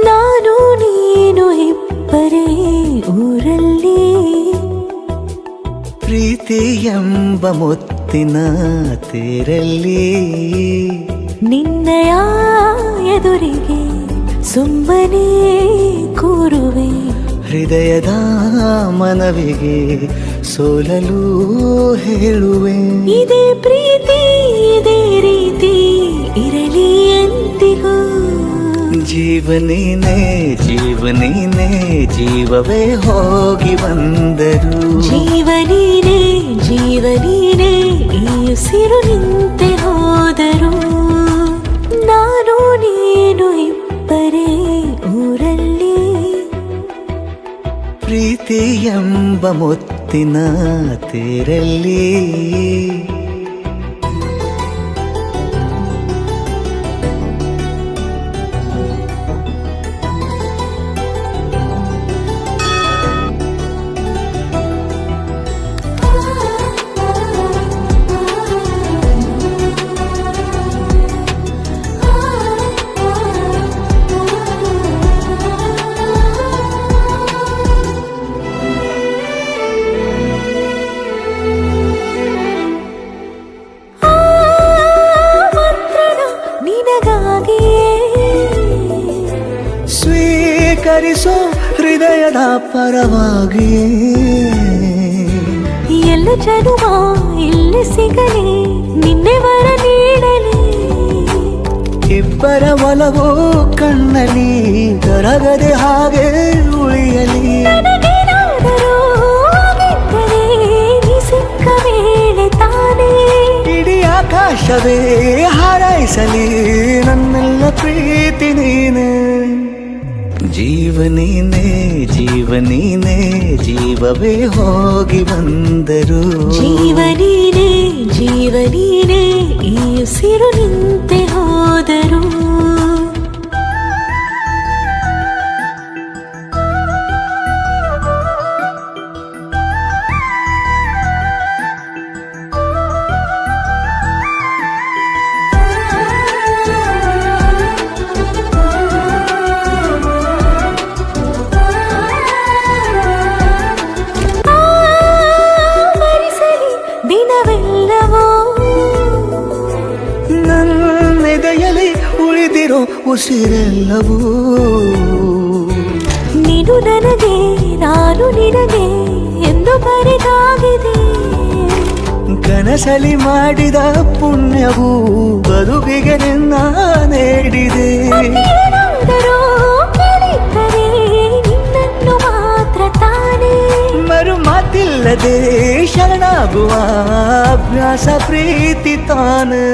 ನಾನು ನೀನು ಇಬ್ಬರೇ ಊರಲ್ಲಿ, ಪ್ರೀತಿ ಎಂಬ ಮುತ್ತಿನ ತೇರಲ್ಲಿ, ನಿನ್ನಯ ಎದುರಿಗೆ ಸುಮ್ಮನೆ ಕೂರುವೆ, ಹೃದಯದ ಮನವಿಗೆ ಸೋಲಲು ಹೇಳುವೆ. ಇದೇ ಪ್ರೀತಿ ಇದೇ ರೀತಿ ಇರಲಿ ಎಂದಿಗೂ. ಜೀವನೇನೆ ಜೀವನೇನೆ ಜೀವವೇ ಹೋಗಿ ಬಂದರು, ಜೀವನೀನೇ ಜೀವನೀನೇ ಈ ಉಸಿರು ನಿಂತೆ ಹೋದರು. ನಾನು ನೀನು ಇಬ್ಬರೇ ಊರಲ್ಲಿ, ಪ್ರೀತಿ ಎಂಬ ಮುತ್ತಿನ ತೇರಲ್ಲಿ. ಸ್ವೀಕರಿಸೋ ಹೃದಯದ ಪರವಾಗಿ, ಎಲ್ಲ ಜನುಮ ಇಲ್ಲಿ ಸಿಗಲಿ ನಿನ್ನೆ ವರ ನೀಡಲಿ. ಇಬ್ಬರ ಒಲವು ಕಣ್ಣಲ್ಲಿ ಕರಗದೆ ಹಾಗೆ ಉಳಿಯಲಿ. ನನಗೇನಾದರೂ ಆಗಿದ್ದರೆ ನೀ ಸಿಕ್ಕ ವೇಳೆ ತಾನೇ ಇಡೀ ಆಕಾಶವೇ ಹಾರೈಸಲಿ ನನ್ನೆಲ್ಲ ಪ್ರೀತಿ ನೀನೆ. ಜೀವನೀನೇ ಜೀವನೀನೇ ಜೀವವೇ ಹೋಗಿ ಬಂದರು, ಜೀವನೀನೇ ಜೀವನೀನೇ ಈ ಉಸಿರು ನಿಂತೆ ಹೋದರು. ದಿನವೆಲ್ಲವೋ ನನ್ನೆದೆಯಲ್ಲಿ ಉಳಿದಿರೋ ಉಸಿರೆಲ್ಲವೂ, ನೀನು ನನಗೆ ನಾನು ನಿನಗೆ ಎಂದು ಬರೆದಾಗಿದೆ. ಕನಸಲಿ ಮಾಡಿದ ಪುಣ್ಯವು ಬದುಕಿಗೆ ನಿನ್ನ ನೀಡಿದೆ. ಏನಾದರೂ ಕೇಳಿದ್ದರೆ ನಿನ್ನನ್ನು ಮಾತ್ರ ತಾನೇ, ಮರು ಮಾತಿಲ್ಲದೆ ಶರಣಾಗುವ ಅಭ್ಯಾಸ ಪ್ರೀತಿ ತಾನೆ.